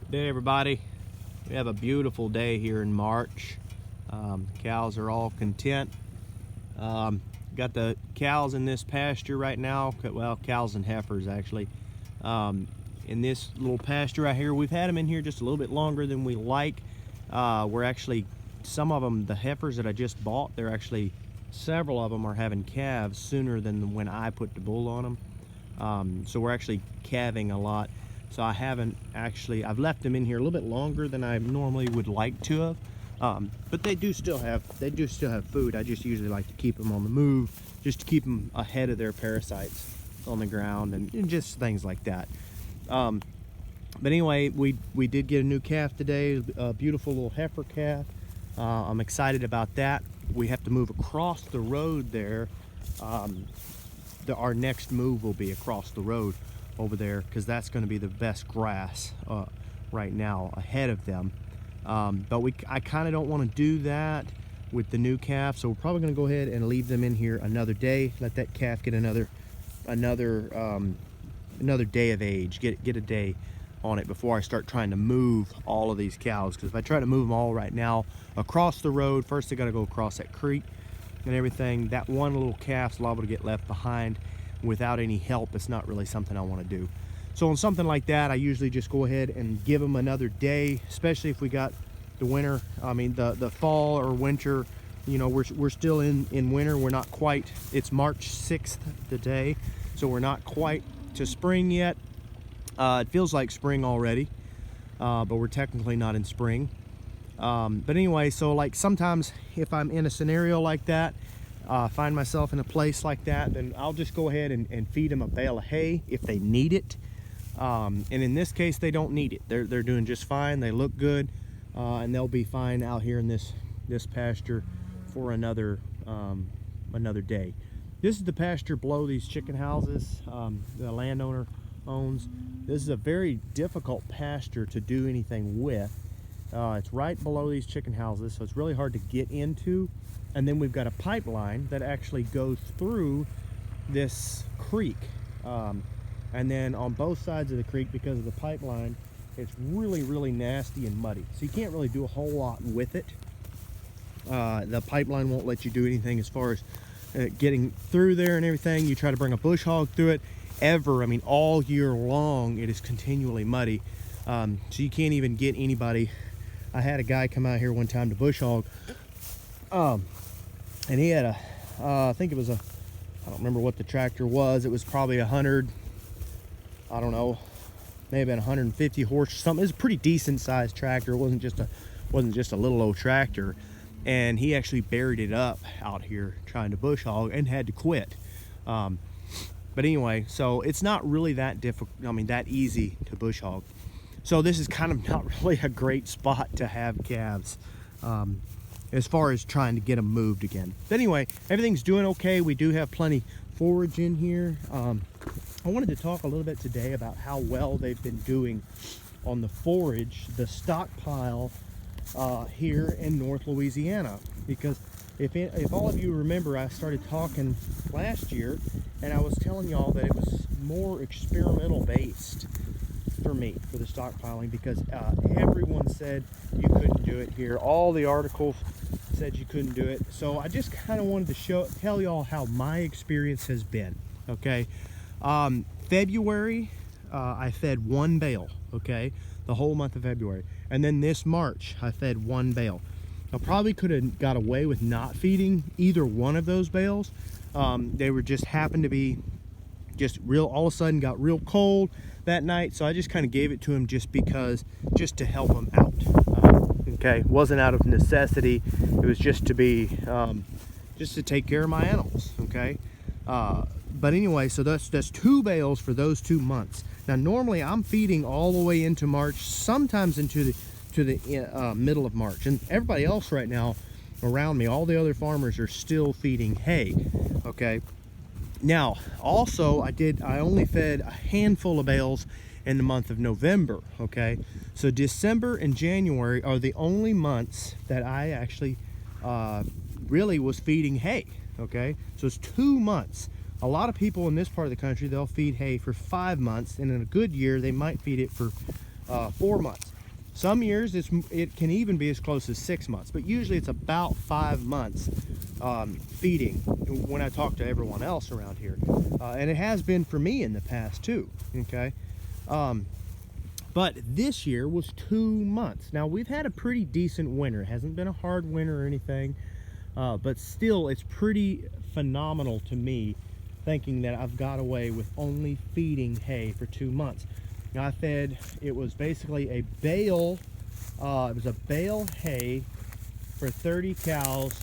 Good day, everybody. We have a beautiful day here in March. Cows are all content. Got the cows in this pasture right now. Well, cows and heifers actually. In this little pasture right here, we've had them in here just a little bit longer than we like. We're actually, some of them, the heifers that I just bought, they're actually, several of them are having calves sooner than when I put the bull on them. So we're actually calving a lot. So I haven't actually, I've left them in here a little bit longer than I normally would like to have. But they do still have food. I just usually like to keep them on the move, just to keep them ahead of their parasites on the ground and just things like that. But anyway, we did get a new calf today, a beautiful little heifer calf. I'm excited about that. We have to move across the road there. Our next move will be across the road over there, because that's going to be the best grass right now ahead of them. But I kind of don't want to do that with the new calf, so we're probably going to go ahead and leave them in here another day, let that calf get another day of age, get a day on it before I start trying to move all of these cows. Because if I try to move them all right now across the road, first they got to go across that creek and everything. That one little calf's liable to get left behind without any help. It's not really something I want to do. So on something like that, I usually just go ahead and give them another day, especially if we got the winter, the fall or winter. You know, we're still in winter. We're not quite, it's March 6th today, so we're not quite to spring yet. It feels like spring already, but we're technically not in spring. But anyway, so like sometimes if I'm in a scenario like that, find myself in a place like that, then I'll just go ahead and feed them a bale of hay if they need it. And in this case, they don't need it. They're doing just fine. They look good, and they'll be fine out here in this pasture for another day. This is the pasture below these chicken houses the landowner owns. This is a very difficult pasture to do anything with. It's right below these chicken houses, so it's really hard to get into. And then we've got a pipeline that actually goes through this creek. And then on both sides of the creek, because of the pipeline, it's really, really nasty and muddy. So you can't really do a whole lot with it. The pipeline won't let you do anything as far as getting through there and everything. You try to bring a bush hog through it, all year long, it is continually muddy. So you can't even get anybody. I had a guy come out here one time to bush hog. And he had I think it was I don't remember what the tractor was. It was probably 100, I don't know, maybe 150 horse or something. It was a pretty decent sized tractor. It wasn't just a little old tractor. And he actually buried it up out here trying to bush hog and had to quit. But anyway, so it's not really that difficult, that easy to bush hog. So this is kind of not really a great spot to have calves. As far as trying to get them moved again. But anyway, everything's doing okay. We do have plenty forage in here. I wanted to talk a little bit today about how well they've been doing on the forage, the stockpile here in North Louisiana. Because if all of you remember, I started talking last year and I was telling y'all that it was more experimental based for me, for the stockpiling, because everyone said you couldn't do it here. All the articles said you couldn't do it. So I just kind of wanted to tell y'all how my experience has been. Okay, February I fed one bale, okay, the whole month of February. And then this March I fed one bale. I probably could have got away with not feeding either one of those bales. They were just happened to be all of a sudden got real cold that night, so I just kind of gave it to him just to help him out. Okay, wasn't out of necessity. It was just to take care of my animals. Okay, but anyway, so that's 2 bales for those 2 months. Now normally I'm feeding all the way into March, sometimes into the middle of March, and everybody else right now around me, all the other farmers are still feeding hay. Okay. Now, also, I only fed a handful of bales in the month of November, okay? So December and January are the only months that I actually really was feeding hay, okay? So it's 2 months. A lot of people in this part of the country, they'll feed hay for 5 months, and in a good year, they might feed it for 4 months. Some years it can even be as close as 6 months, but usually it's about 5 months feeding when I talk to everyone else around here. And it has been for me in the past too, okay? But this year was 2 months. Now, we've had a pretty decent winter. It hasn't been a hard winter or anything, but still, it's pretty phenomenal to me thinking that I've got away with only feeding hay for 2 months. Now, I fed, it was basically a bale, it was a bale hay for 30 cows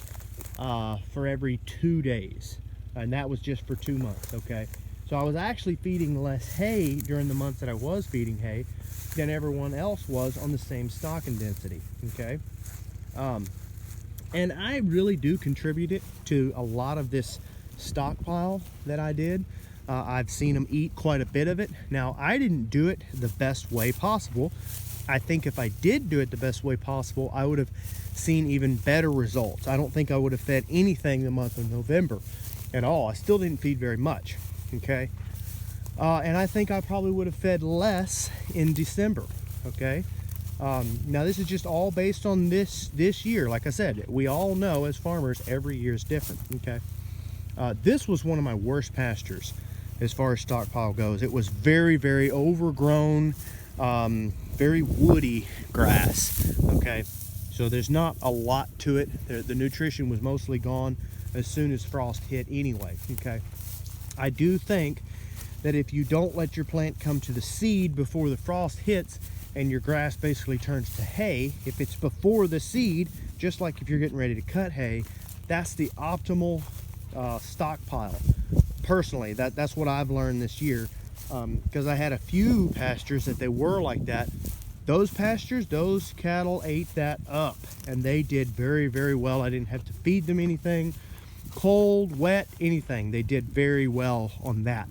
for every 2 days. And that was just for 2 months, okay? So I was actually feeding less hay during the months that I was feeding hay than everyone else was on the same stocking density, okay? And I really do contribute it to a lot of this stockpile that I did. I've seen them eat quite a bit of it. Now, I didn't do it the best way possible. I think if I did do it the best way possible, I would have seen even better results. I don't think I would have fed anything the month of November at all. I still didn't feed very much, okay? And I think I probably would have fed less in December, okay? Now, this is just all based on this year. Like I said, we all know as farmers, every year is different, okay? This was one of my worst pastures as far as stockpile goes. It was very, very overgrown, very woody grass, okay? So there's not a lot to it. The nutrition was mostly gone as soon as frost hit anyway, okay? I do think that if you don't let your plant come to the seed before the frost hits and your grass basically turns to hay, if it's before the seed, just like if you're getting ready to cut hay, that's the optimal stockpile. Personally, that's what I've learned this year, because I had a few pastures that they were like that. Those pastures, those cattle ate that up, and they did very, very well. I didn't have to feed them anything, cold, wet, anything. They did very well on that.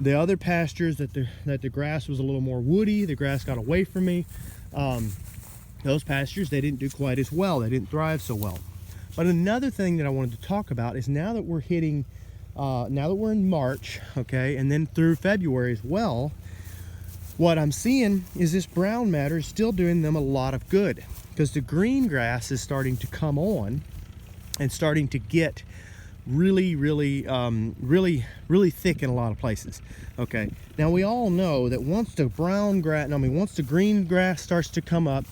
The other pastures that the grass was a little more woody, the grass got away from me, those pastures, they didn't do quite as well. They didn't thrive so well. But another thing that I wanted to talk about is now that we're hitting, now that we're in March, okay, and then through February as well, what I'm seeing is this brown matter is still doing them a lot of good, because the green grass is starting to come on and starting to get really thick in a lot of places, okay? Now, we all know that once the once the green grass starts to come up,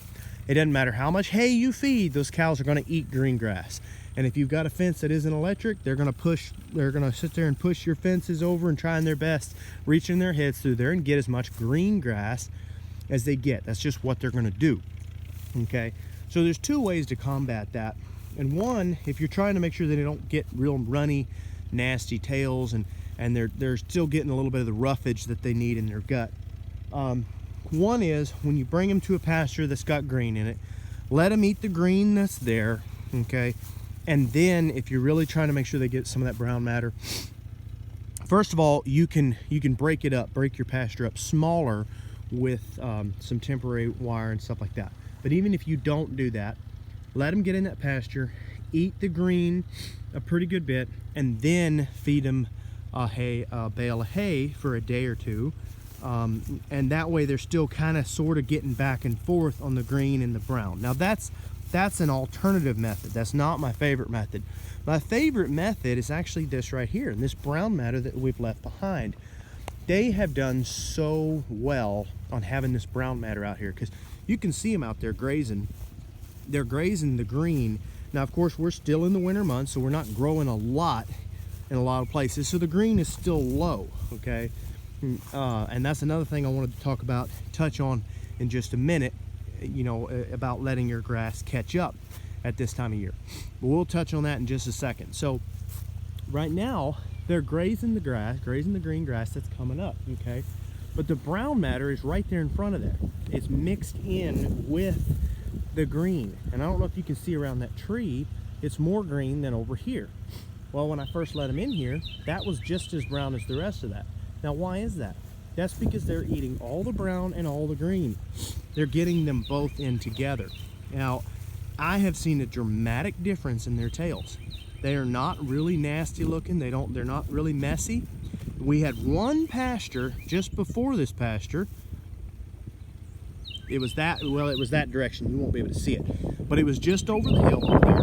it doesn't matter how much hay you feed, those cows are going to eat green grass. And if you've got a fence that isn't electric, they're going to sit there and push your fences over and trying their best, reaching their heads through there and get as much green grass as they get. That's just what they're going to do, okay? So there's two ways to combat that. And one, if you're trying to make sure that they don't get real runny, nasty tails and they're still getting a little bit of the roughage that they need in their gut. One is when you bring them to a pasture that's got green in it, let them eat the green that's there, okay? And then if you're really trying to make sure they get some of that brown matter, first of all, you can break it up, break your pasture up smaller with some temporary wire and stuff like that. But even if you don't do that, let them get in that pasture, eat the green a pretty good bit, and then feed them a bale of hay for a day or two. And that way they're still kind of sort of getting back and forth on the green and the brown. Now that's an alternative method. That's not my favorite method. My favorite method is actually this right here, and this brown matter that we've left behind. They have done so well on having this brown matter out here, because you can see them out there grazing. They're grazing the green. Now, of course, we're still in the winter months, so we're not growing a lot in a lot of places, so the green is still low, okay? And that's another thing I wanted to touch on in just a minute, you know, about letting your grass catch up at this time of year. But we'll touch on that in just a second. So right now, they're grazing the grass, grazing the green grass that's coming up, okay? But the brown matter is right there in front of them. It's mixed in with the green. And I don't know if you can see around that tree, it's more green than over here. Well, when I first let them in here, that was just as brown as the rest of that. Now, why is that? That's because they're eating all the brown and all the green. They're getting them both in together. Now, I have seen a dramatic difference in their tails. They are not really nasty looking. They're not really messy. We had one pasture just before this pasture it was that, well, it was that direction. You won't be able to see it, but it was just over the hill over there.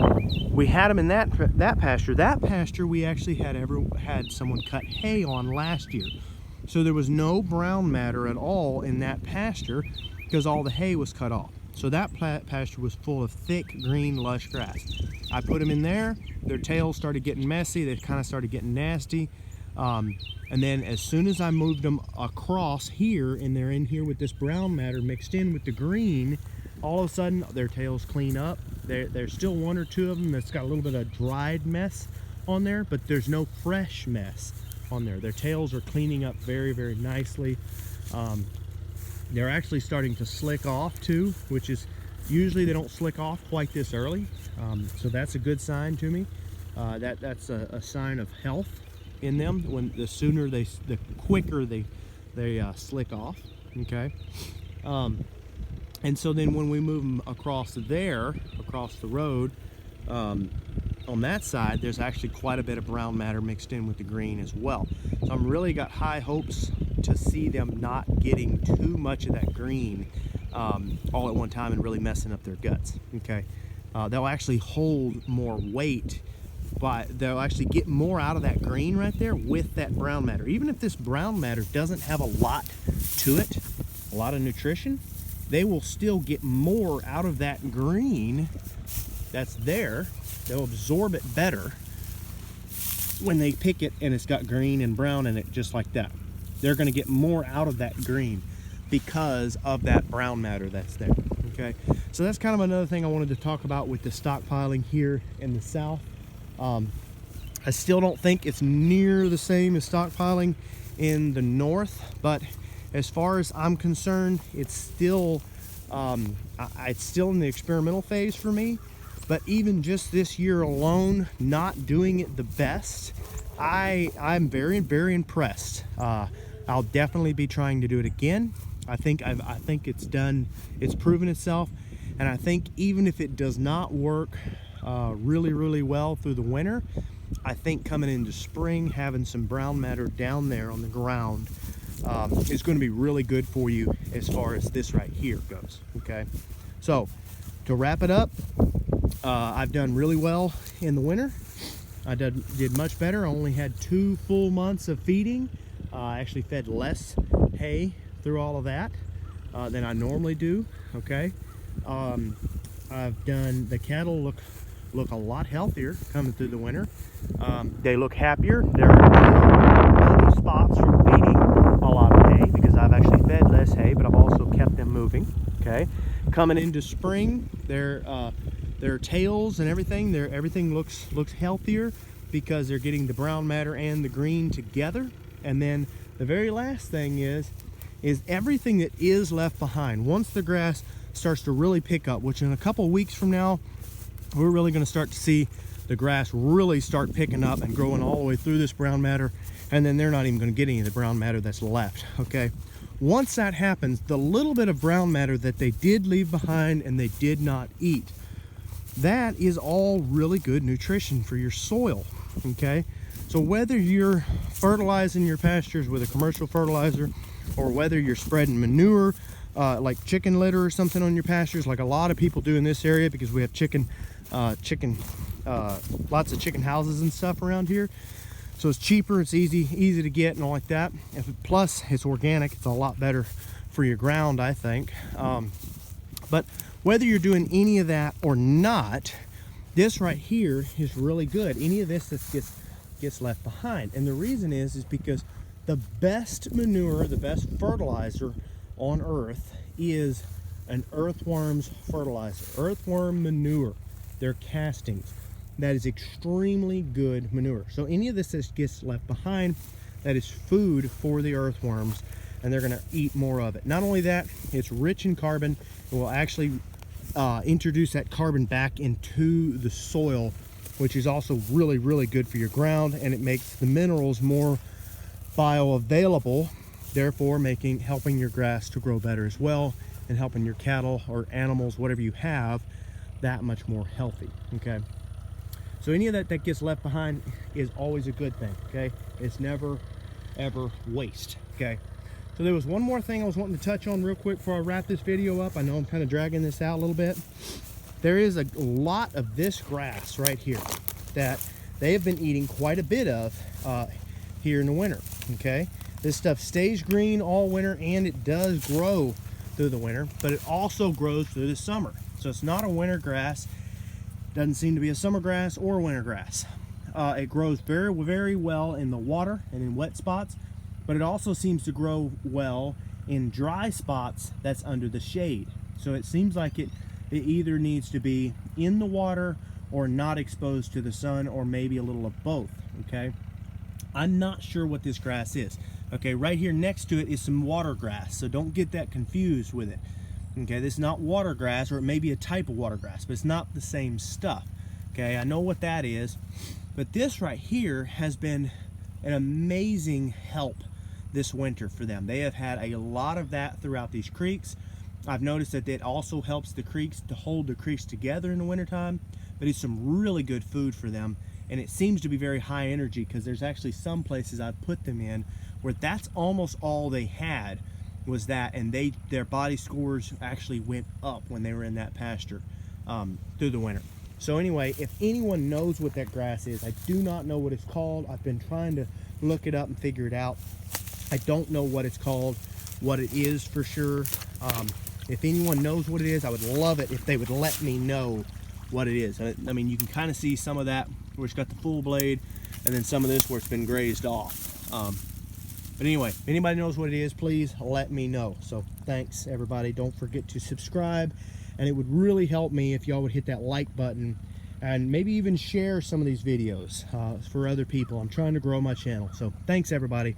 We had them in that pasture. That pasture we actually had someone cut hay on last year. So there was no brown matter at all in that pasture because all the hay was cut off. So that pasture was full of thick, green, lush grass. I put them in there. Their tails started getting messy. They kind of started getting nasty. And then as soon as I moved them across here, and they're in here with this brown matter mixed in with the green, all of a sudden their tails clean up. There's still one or two of them that's got a little bit of dried mess on there, but there's no fresh mess on there. Their tails are cleaning up very, very nicely. They're actually starting to slick off too, which is usually they don't slick off quite this early. So that's a good sign to me. That's a sign of health in them. When the quicker they slick off. Okay. And so then when we move them across the road, on that side, there's actually quite a bit of brown matter mixed in with the green as well. So I'm really got high hopes to see them not getting too much of that green all at one time and really messing up their guts. Okay, they'll actually hold more weight, but they'll actually get more out of that green right there with that brown matter. Even if this brown matter doesn't have a lot to it, a lot of nutrition, they will still get more out of that green that's there. They'll absorb it better when they pick it and it's got green and brown in it, just like that. They're going to get more out of that green because of that brown matter that's there. Okay, so that's kind of another thing I wanted to talk about with the stockpiling here in the south. I still don't think it's near the same as stockpiling in the north, but as far as I'm concerned, it's still in the experimental phase for me. But even just this year alone, not doing it the best, I'm very, very impressed. I'll definitely be trying to do it again. I think it's proven itself. And I think even if it does not work really, really well through the winter, I think coming into spring, having some brown matter down there on the ground is going to be really good for you as far as this right here goes. Okay, so to wrap it up, I've done really well in the winter. I did much better. I only had 2 full months of feeding. I actually fed less hay through all of that than I normally do. Okay, I've done, the cattle look a lot healthier coming through the winter. They look happier. There are no spots from feeding a lot of hay because I've actually fed less hay, but I've also kept them moving. Okay, coming into spring, their tails and everything looks healthier because they're getting the brown matter and the green together. And then the very last thing is everything that is left behind, once the grass starts to really pick up, which in a couple of weeks from now, we're really going to start to see the grass really start picking up and growing all the way through this brown matter, and then they're not even going to get any of the brown matter that's left. Okay, once that happens, the little bit of brown matter that they did leave behind and they did not eat, that is all really good nutrition for your soil. Okay, so whether you're fertilizing your pastures with a commercial fertilizer or whether you're spreading manure like chicken litter or something on your pastures, like a lot of people do in this area because we have lots of chicken houses and stuff around here. So it's cheaper, it's easy to get and all like that. Plus it's organic, it's a lot better for your ground, I think. But whether you're doing any of that or not, this right here is really good. Any of this that gets left behind. And the reason is because the best manure, the best fertilizer on earth is an earthworm's fertilizer, earthworm manure. They're castings. That is extremely good manure. So any of this that gets left behind, that is food for the earthworms, and they're going to eat more of it. Not only that, it's rich in carbon. It will actually introduce that carbon back into the soil, which is also really, really good for your ground, and it makes the minerals more bioavailable, therefore helping your grass to grow better as well, and helping your cattle or animals, whatever you have, that much more healthy. Okay, so any of that gets left behind is always a good thing. Okay, it's never ever waste. Okay, So there was one more thing I was wanting to touch on real quick before I wrap this video up. I know I'm kind of dragging this out a little bit. There is a lot of this grass right here that they have been eating quite a bit of here in the winter, okay? This stuff stays green all winter, and it does grow through the winter, but it also grows through the summer. So it's not a winter grass. Doesn't seem to be a summer grass or a winter grass. It grows very, very well in the water and in wet spots, but it also seems to grow well in dry spots that's under the shade. So it seems like it either needs to be in the water or not exposed to the sun, or maybe a little of both, okay? I'm not sure what this grass is. Okay, right here next to it is some water grass, so don't get that confused with it. Okay, this is not water grass, or it may be a type of water grass, but it's not the same stuff. Okay, I know what that is, but this right here has been an amazing help this winter for them. They have had a lot of that throughout these creeks. I've noticed that it also helps the creeks to hold the creeks together in the wintertime, but it's some really good food for them, and it seems to be very high energy, because there's actually some places I've put them in where that's almost all they had was that, and their body scores actually went up when they were in that pasture through the winter. So anyway, if anyone knows what that grass is, I do not know what it's called. I've been trying to look it up and figure it out. I don't know what it's called, what it is for sure. If anyone knows what it is, I would love it if they would let me know what it is. I mean, you can kind of see some of that where it's got the full blade, and then some of this where it's been grazed off. But anyway, if anybody knows what it is, please let me know. So thanks, everybody. Don't forget to subscribe, and it would really help me if y'all would hit that like button and maybe even share some of these videos for other people. I'm trying to grow my channel. So thanks, everybody.